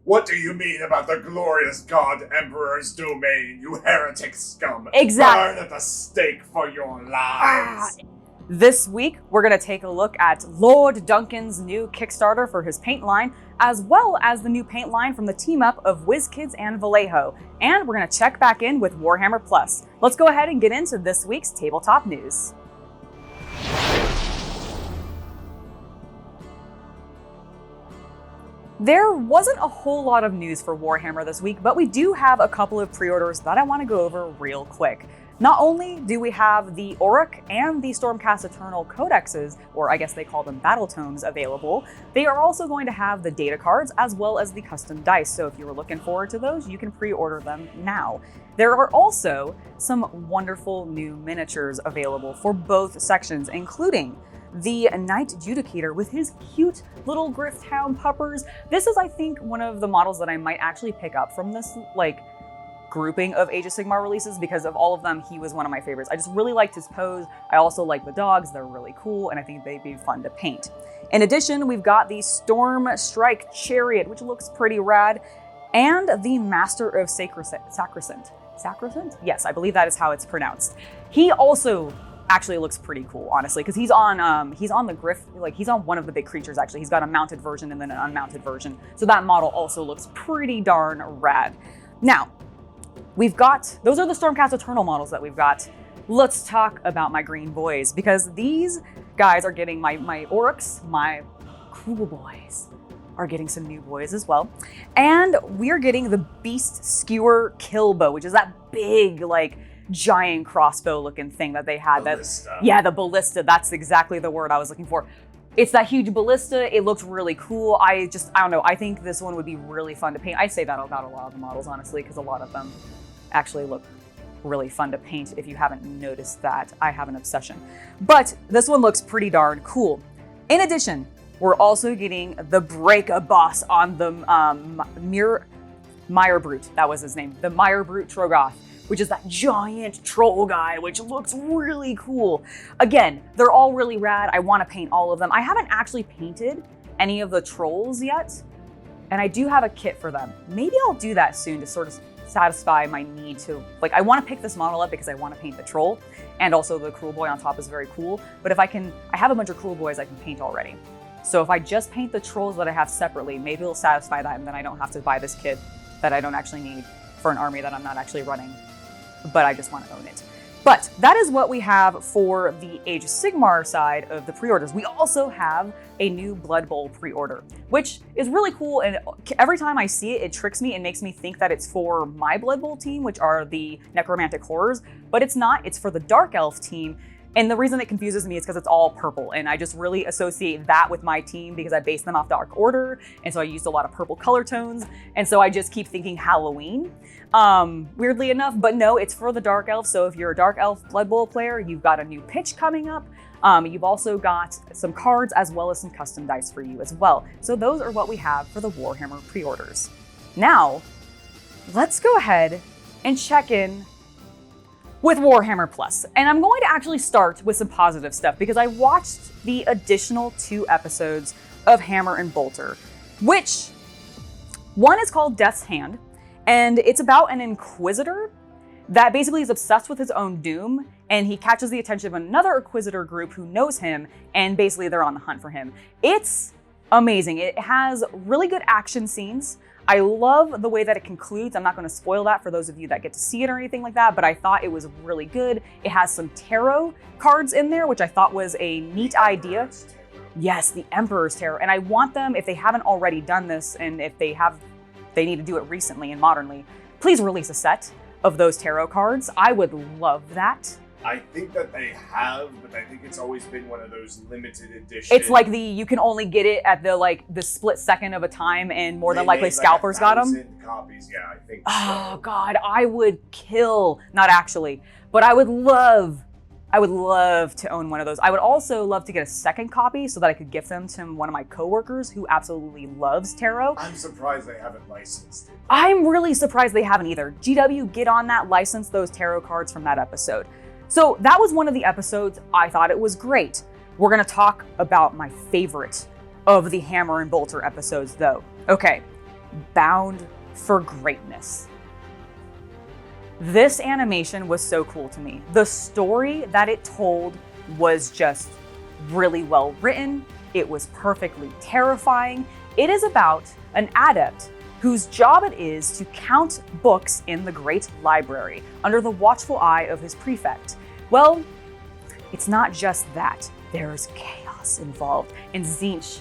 What do you mean about the glorious God Emperor's domain, you heretic scum? Exactly. Burn at the stake for your lives. This week, we're going to take a look at Lord Duncan's new Kickstarter for his paint line, as well as the new paint line from the team-up of WizKids and Vallejo. And we're going to check back in with Warhammer Plus. Let's go ahead and get into this week's tabletop news. There wasn't a whole lot of news for Warhammer this week, but we do have a couple of pre-orders that I want to go over real quick. Not only do we have the Orruk and the Stormcast Eternal Codexes, or I guess they call them battletomes, available, they are also going to have the data cards as well as the custom dice, so if you were looking forward to those, you can pre-order them now. There are also some wonderful new miniatures available for both sections, including the Knight Judicator with his cute little gryph-hound puppers. This is, I think, one of the models that I might actually pick up from this, grouping of Age of Sigmar releases, because of all of them, he was one of my favorites. I just really liked his pose. I also like the dogs. They're really cool, and I think they'd be fun to paint. In addition, we've got the Stormstrike Chariot, which looks pretty rad, and the Master of Sacrosanct. Sacrosanct? Yes, I believe that is how it's pronounced. He also actually looks pretty cool, honestly, because he's on the gryph, he's on one of the big creatures, actually. He's got a mounted version and then an unmounted version. So that model also looks pretty darn rad. Now, those are the Stormcast Eternal models that we've got. Let's talk about my green boys, because these guys are getting my Orruks, my Kruelboyz are getting some new boys as well. And we're getting the Beast-skewer Killbow, which is that big, giant crossbow looking thing that they had. Yeah, the ballista. That's exactly the word I was looking for. It's that huge ballista. It looks really cool. I don't know. I think this one would be really fun to paint. I say that about a lot of the models, honestly, because a lot of them actually look really fun to paint. If you haven't noticed that, I have an obsession. But this one looks pretty darn cool. In addition, we're also getting the Breaka-boss on the Mirebrute. That was his name. The Mirebrute Troggoth, which is that giant troll guy, which looks really cool. Again, they're all really rad. I want to paint all of them. I haven't actually painted any of the trolls yet, and I do have a kit for them. Maybe I'll do that soon to sort of satisfy my need to, I want to pick this model up because I want to paint the troll, and also the Kruelboy on top is very cool. But I have a bunch of Kruelboys I can paint already. So if I just paint the trolls that I have separately, maybe it'll satisfy that, and then I don't have to buy this kit that I don't actually need for an army that I'm not actually running, but I just want to own it. But that is what we have for the Age of Sigmar side of the pre-orders. We also have a new Blood Bowl pre-order, which is really cool. And every time I see it, it tricks me and makes me think that it's for my Blood Bowl team, which are the Necromantic Horrors, but it's not. It's for the Dark Elf team. And the reason it confuses me is because it's all purple, and I just really associate that with my team because I base them off Dark Order, and so I used a lot of purple color tones, and so I just keep thinking Halloween, weirdly enough. But no, it's for the Dark Elf, so if you're a Dark Elf Blood Bowl player, you've got a new pitch coming up. You've also got some cards as well as some custom dice for you as well. So those are what we have for the Warhammer pre-orders. Now, let's go ahead and check in with Warhammer Plus. And I'm going to actually start with some positive stuff because I watched the additional 2 episodes of Hammer and Bolter, which one is called Death's Hand, and it's about an Inquisitor that basically is obsessed with his own doom, and he catches the attention of another Inquisitor group who knows him, and basically they're on the hunt for him. It's amazing. It has really good action scenes. I love the way that it concludes. I'm not going to spoil that for those of you that get to see it or anything like that, but I thought it was really good. It has some tarot cards in there, which I thought was a neat idea. Yes, the Emperor's Tarot. And I want them, if they haven't already done this, and if they need to do it recently and modernly, please release a set of those tarot cards. I would love that. I think that they have, but I think it's always been one of those limited editions. It's like you can only get it at the split second of a time, and more than likely scalpers got them. Copies, yeah, I think. Oh God, I would kill, not actually, but I would love to own one of those. I would also love to get a second copy so that I could gift them to one of my coworkers who absolutely loves tarot. I'm surprised they haven't licensed it. I'm really surprised they haven't either. GW, get on that, license those tarot cards from that episode. So that was one of the episodes. I thought it was great. We're going to talk about my favorite of the Hammer and Bolter episodes, though. Okay, bound for greatness. This animation was so cool to me. The story that it told was just really well written. It was perfectly terrifying. It is about an adept whose job it is to count books in the Great Library under the watchful eye of his prefect. Well, it's not just that. There's chaos involved, and Tzeentch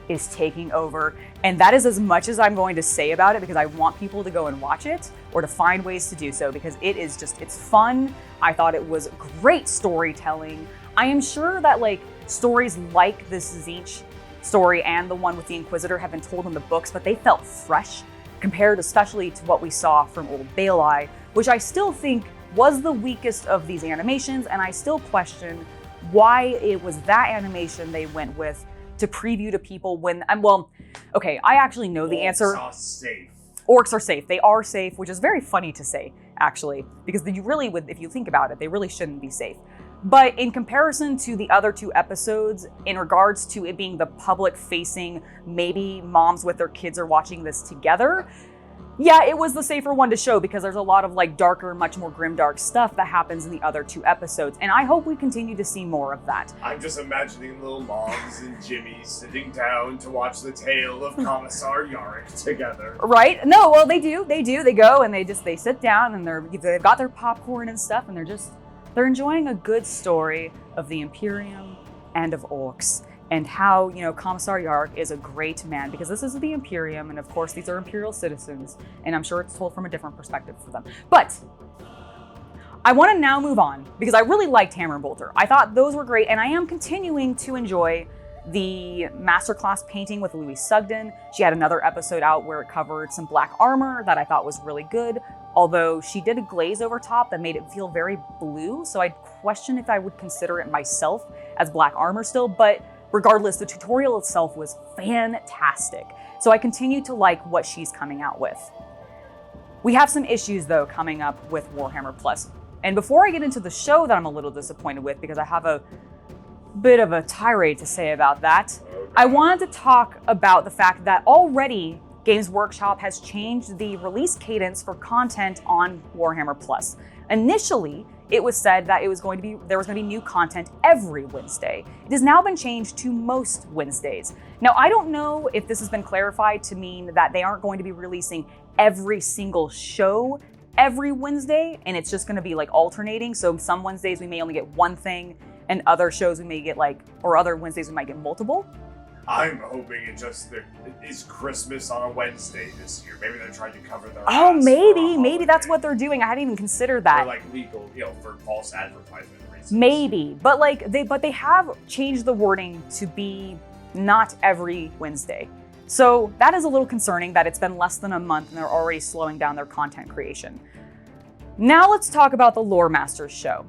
is taking over. And that is as much as I'm going to say about it, because I want people to go and watch it or to find ways to do so, because it's fun. I thought it was great storytelling. I am sure that like stories like this Tzeentch story and the one with the Inquisitor have been told in the books, but they felt fresh compared especially to what we saw from Old Bale Eye, which I still think was the weakest of these animations, and I still question why it was that animation they went with to preview to people when, okay, I actually know the answer. Orcs are safe. Orcs are safe. They are safe, which is very funny to say, actually, because you really would, if you think about it, they really shouldn't be safe. But in comparison to the other 2 episodes, in regards to it being the public-facing, maybe moms with their kids are watching this together, yeah, it was the safer one to show, because there's a lot of like darker, much more grimdark stuff that happens in the other 2 episodes, and I hope we continue to see more of that. I'm just imagining little moms and Jimmy sitting down to watch the tale of Commissar Yarrick together. Right? No, well, they do. They go and they sit down and they've got their popcorn and stuff, and they're enjoying a good story of the Imperium and of orcs, and how, Commissar Yarrick is a great man, because this is the Imperium, and of course these are Imperial citizens, and I'm sure it's told from a different perspective for them. But I want to now move on, because I really liked Hammer and Bolter. I thought those were great, and I am continuing to enjoy the masterclass painting with Louise Sugden. She had another episode out where it covered some black armor that I thought was really good, although she did a glaze over top that made it feel very blue, so I'd question if I would consider it myself as black armor still, but regardless, the tutorial itself was fantastic. So I continue to like what she's coming out with. We have some issues though coming up with Warhammer Plus. And before I get into the show that I'm a little disappointed with, because I have a bit of a tirade to say about that, I wanted to talk about the fact that already Games Workshop has changed the release cadence for content on Warhammer Plus. Initially, it was said that there was going to be new content every Wednesday. It has now been changed to most Wednesdays. Now, I don't know if this has been clarified to mean that they aren't going to be releasing every single show every Wednesday, and it's just going to be like alternating. So some Wednesdays we may only get one thing, and other shows we may get other Wednesdays we might get multiple. I'm hoping it is Christmas on a Wednesday this year. Maybe they're trying to cover their Oh, ass maybe that's what they're doing. I hadn't even considered that. For like legal, for false advertisement reasons. Maybe, but they have changed the wording to be not every Wednesday. So that is a little concerning that it's been less than a month and they're already slowing down their content creation. Now let's talk about the Loremasters show.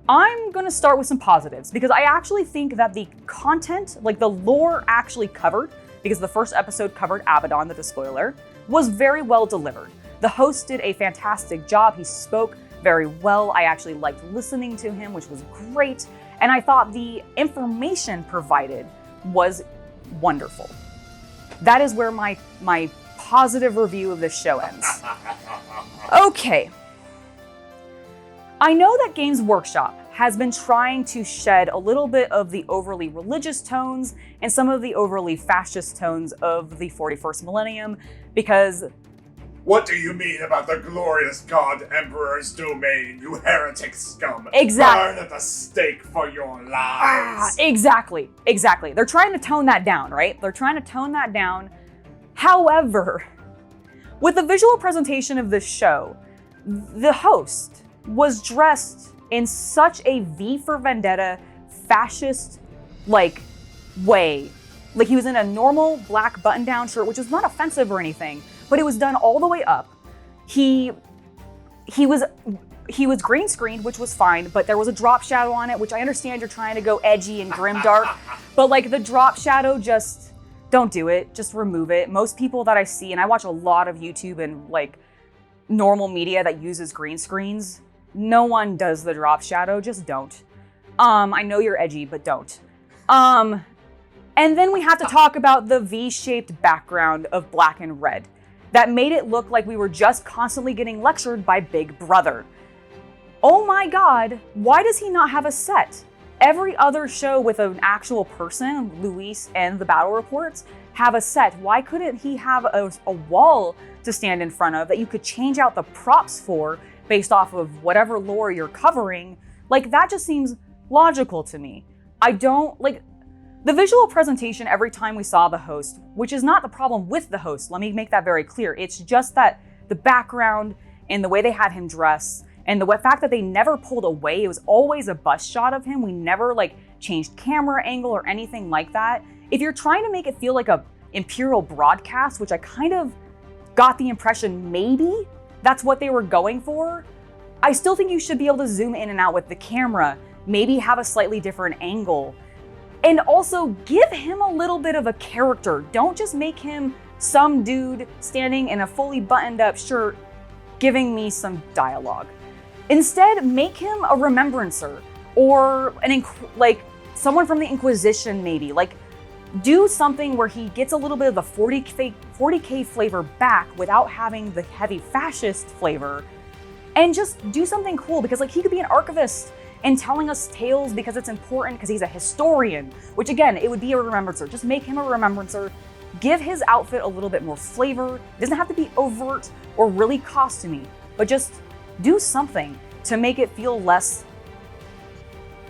I'm going to start with some positives, because I actually think that the content, like the lore actually covered, because the first episode covered Abaddon the Despoiler, was very well delivered. The host did a fantastic job. He spoke very well. I actually liked listening to him, which was great. And I thought the information provided was wonderful. That is where my positive review of this show ends. Okay. I know that Games Workshop has been trying to shed a little bit of the overly religious tones and some of the overly fascist tones of the 41st millennium, because... What do you mean about the glorious God Emperor's domain, you heretic scum? Exactly. Burn at the stake for your lies. Exactly. They're trying to tone that down, right? They're trying to tone that down. However, with the visual presentation of this show, the host was dressed in such a V for Vendetta fascist way. Like, he was in a normal black button-down shirt, which was not offensive or anything, but it was done all the way up. He was green screened, which was fine, but there was a drop shadow on it, which I understand you're trying to go edgy and grimdark, but the drop shadow, just don't do it. Just remove it. Most people that I see, and I watch a lot of YouTube and normal media that uses green screens, no one does the drop shadow. Just don't. I know you're edgy, but don't. And then we have to talk about the V-shaped background of black and red that made it look like we were just constantly getting lectured by Big Brother. Oh my God, why does he not have a set? Every other show with an actual person, Luis and the battle reports, have a set. Why couldn't he have a wall to stand in front of that you could change out the props for based off of whatever lore you're covering? Like, that just seems logical to me. I don't, like, the visual presentation every time we saw the host, which is not the problem with the host, let me make that very clear. It's just that the background and the way they had him dress and the fact that they never pulled away, it was always a bust shot of him. We never like changed camera angle or anything like that. If you're trying to make it feel like a Imperial broadcast, which I kind of got the impression maybe that's what they were going for, I still think you should be able to zoom in and out with the camera, maybe have a slightly different angle. And also give him a little bit of a character. Don't just make him some dude standing in a fully buttoned up shirt giving me some dialogue. Instead, make him a remembrancer or like someone from the Inquisition maybe. Like, do something where he gets a little bit of the 40K flavor back without having the heavy fascist flavor, and just do something cool, because like he could be an archivist and telling us tales because it's important, because he's a historian, which again, it would be a remembrancer. Just make him a remembrancer. Give his outfit a little bit more flavor. It doesn't have to be overt or really costumey, but just do something to make it feel less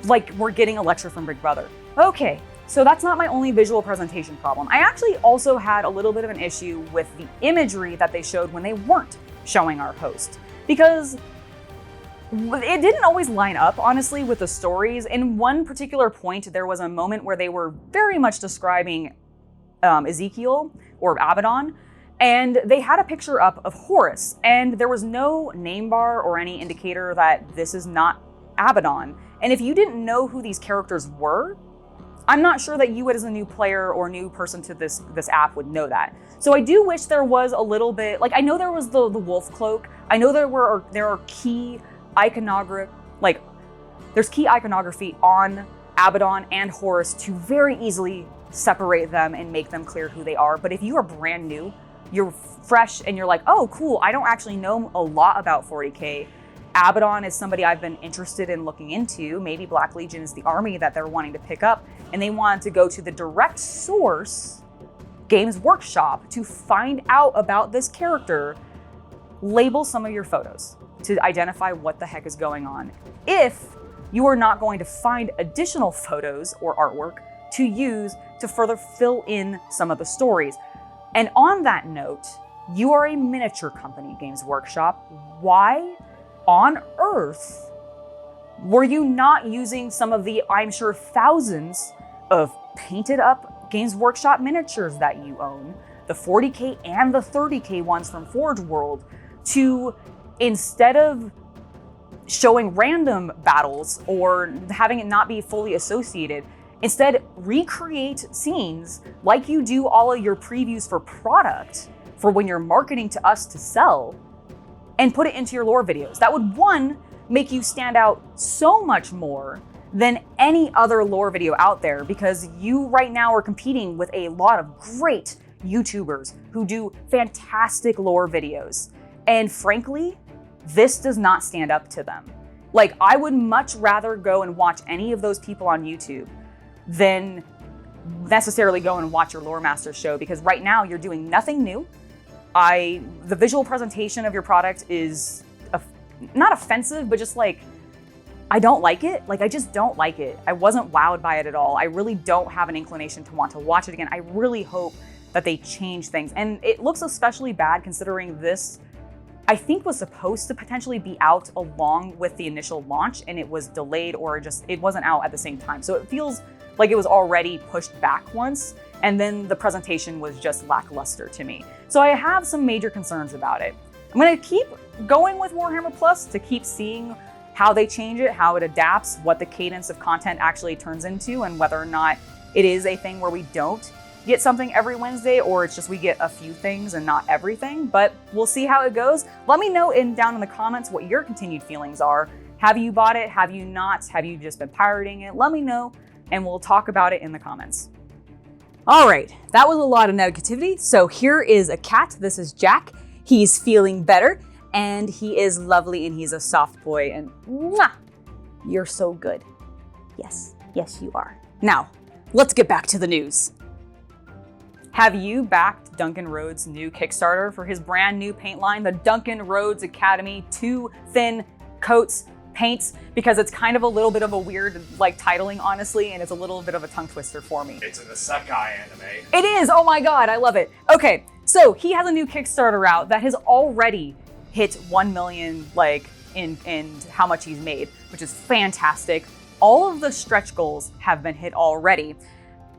like we're getting a lecture from Big Brother. Okay, so that's not my only visual presentation problem. I actually also had a little bit of an issue with the imagery that they showed when they weren't showing our host, because it didn't always line up, honestly, with the stories. In one particular point, there was a moment where they were very much describing Ezekiel or Abaddon, and they had a picture up of Horus, and there was no name bar or any indicator that this is not Abaddon. And if you didn't know who these characters were, I'm not sure that you as a new player or new person to this app would know that. So I do wish there was a little bit, like, I know there was the wolf cloak. I know there are key iconography, like there's key iconography on Abaddon and Horus to very easily separate them and make them clear who they are. But if you are brand new, you're fresh and you're like, oh cool, I don't actually know a lot about 40K. Abaddon is somebody I've been interested in looking into. Maybe Black Legion is the army that they're wanting to pick up, and they want to go to the direct source, Games Workshop, to find out about this character. Label some of your photos to identify what the heck is going on. If you are not going to find additional photos or artwork to use to further fill in some of the stories. And on that note, you are a miniature company, Games Workshop. Why on earth were you not using some of the, I'm sure, thousands of painted up Games Workshop miniatures that you own, the 40K and the 30K ones from Forge World, to, instead of showing random battles or having it not be fully associated, instead recreate scenes like you do all of your previews for product for when you're marketing to us to sell, and put it into your lore videos. That would, one, make you stand out so much more than any other lore video out there, because you right now are competing with a lot of great YouTubers who do fantastic lore videos. And frankly, this does not stand up to them. Like, I would much rather go and watch any of those people on YouTube than necessarily go and watch your Loremasters show, because right now you're doing nothing new. The visual presentation of your product is not offensive, but just like, I don't like it. Like, I just don't like it. I wasn't wowed by it at all. I really don't have an inclination to want to watch it again. I really hope that they change things. And it looks especially bad considering this, I think, was supposed to potentially be out along with the initial launch, and it was delayed, or just, it wasn't out at the same time. So it feels like it was already pushed back once, and then the presentation was just lackluster to me. So I have some major concerns about it. I'm gonna keep going with Warhammer Plus to keep seeing how they change it, how it adapts, what the cadence of content actually turns into, and whether or not it is a thing where we don't get something every Wednesday, or it's just we get a few things and not everything. But we'll see how it goes. Let me know down in the comments what your continued feelings are. Have you bought it? Have you not? Have you just been pirating it? Let me know, and we'll talk about it in the comments. All right, that was a lot of negativity. So here is a cat. This is Jack. He's feeling better and he is lovely and he's a soft boy and mwah, you're so good. Yes, yes you are. Now, let's get back to the news. Have you backed Duncan Rhodes' new Kickstarter for his brand new paint line, the Duncan Rhodes Academy 2 Thin Coats Paints? Because it's kind of a little bit of a weird titling, honestly, and it's a little bit of a tongue twister for me. It's an isekai anime. It is, oh my god, I love it. Okay, so he has a new Kickstarter out that has already hit 1 million in how much he's made, which is fantastic. All of the stretch goals have been hit already.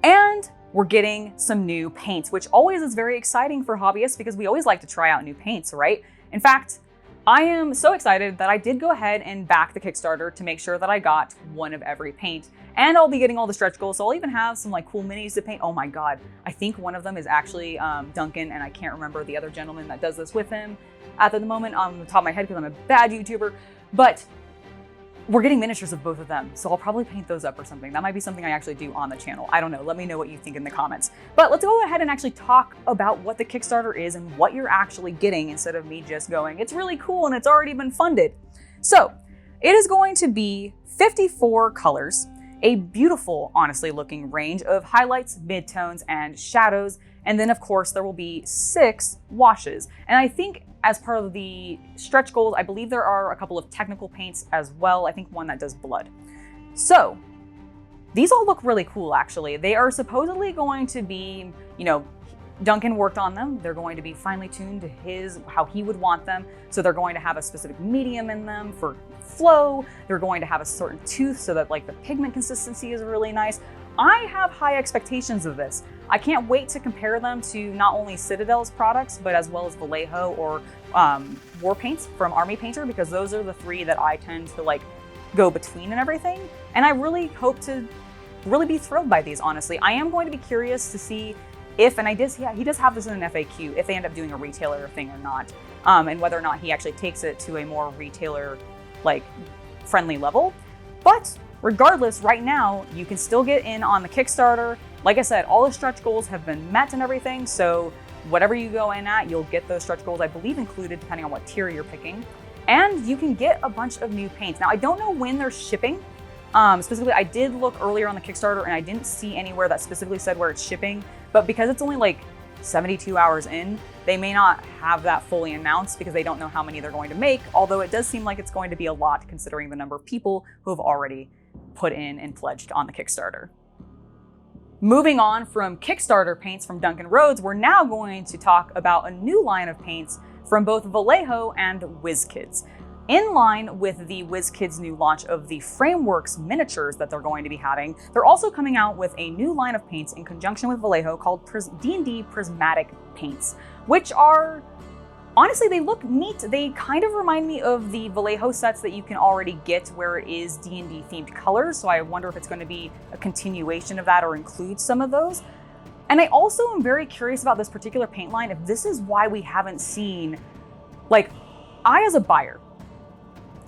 And we're getting some new paints, which always is very exciting for hobbyists because we always like to try out new paints, right? In fact, I am so excited that I did go ahead and back the Kickstarter to make sure that I got one of every paint. And I'll be getting all the stretch goals, so I'll even have some cool minis to paint. Oh my god, I think one of them is actually Duncan, and I can't remember the other gentleman that does this with him at the moment on the top of my head because I'm a bad YouTuber. But we're getting miniatures of both of them, so I'll probably paint those up or something. That might be something I actually do on the channel. I don't know. Let me know what you think in the comments. But let's go ahead and actually talk about what the Kickstarter is and what you're actually getting instead of me just going, it's really cool and it's already been funded. So it is going to be 54 colors, a beautiful, honestly looking range of highlights, midtones, and shadows. And then of course there will be 6 washes. And I think as part of the stretch goals, I believe there are a couple of technical paints as well. I think one that does blood. So these all look really cool, actually. They are supposedly going to be, Duncan worked on them. They're going to be finely tuned to how he would want them. So they're going to have a specific medium in them for flow. They're going to have a certain tooth so that the pigment consistency is really nice. I have high expectations of this. I can't wait to compare them to not only Citadel's products, but as well as Vallejo or War Paints from Army Painter, because those are the 3 that I tend to go between and everything. And I really hope to really be thrilled by these, honestly. I am going to be curious to see if, and he does have this in an FAQ, if they end up doing a retailer thing or not, and whether or not he actually takes it to a more retailer friendly level. But regardless, right now, you can still get in on the Kickstarter. Like I said, all the stretch goals have been met and everything, so whatever you go in at, you'll get those stretch goals, I believe, included, depending on what tier you're picking. And you can get a bunch of new paints. Now, I don't know when they're shipping. Specifically, I did look earlier on the Kickstarter, and I didn't see anywhere that specifically said where it's shipping, but because it's only 72 hours in, they may not have that fully announced because they don't know how many they're going to make, although it does seem like it's going to be a lot considering the number of people who have already put in and pledged on the Kickstarter. Moving on from Kickstarter paints from Duncan Rhodes, we're now going to talk about a new line of paints from both Vallejo and WizKids. In line with the WizKids' new launch of the Frameworks miniatures that they're going to be having, they're also coming out with a new line of paints in conjunction with Vallejo called D&D Prismatic Paints, which are, honestly, they look neat. They kind of remind me of the Vallejo sets that you can already get where it is D&D themed colors, so I wonder if it's going to be a continuation of that or include some of those. And I also am very curious about this particular paint line, if this is why we haven't seen, I as a buyer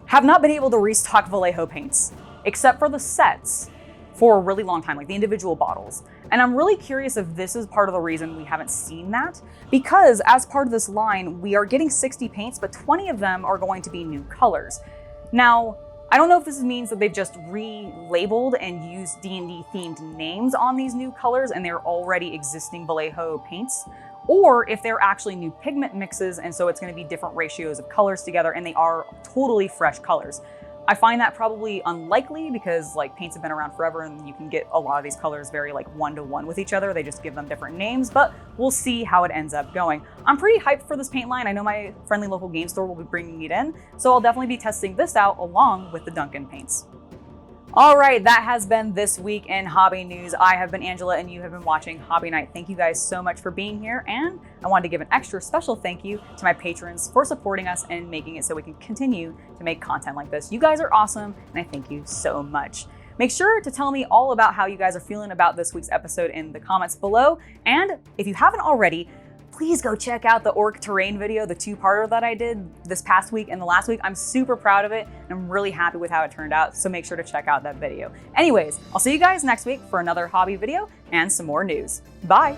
have not been able to restock Vallejo paints, except for the sets, for a really long time, the individual bottles. And I'm really curious if this is part of the reason we haven't seen that, because as part of this line, we are getting 60 paints, but 20 of them are going to be new colors. Now, I don't know if this means that they've just relabeled and used D&D themed names on these new colors and they're already existing Vallejo paints, or if they're actually new pigment mixes and so it's going to be different ratios of colors together and they are totally fresh colors. I find that probably unlikely because paints have been around forever and you can get a lot of these colors very one-to-one with each other. They just give them different names, but we'll see how it ends up going. I'm pretty hyped for this paint line. I know my friendly local game store will be bringing it in, so I'll definitely be testing this out along with the Duncan paints. All right, that has been this week in hobby news. I have been Angela and you have been watching Hobby Night. Thank you guys so much for being here, and I wanted to give an extra special thank you to my patrons for supporting us and making it so we can continue to make content like this. You guys are awesome, and I thank you so much. Make sure to tell me all about how you guys are feeling about this week's episode in the comments below, and if you haven't already, please go check out the orc terrain video, the two-parter that I did this past week and the last week. I'm super proud of it, and I'm really happy with how it turned out, so make sure to check out that video. Anyways, I'll see you guys next week for another hobby video and some more news. Bye!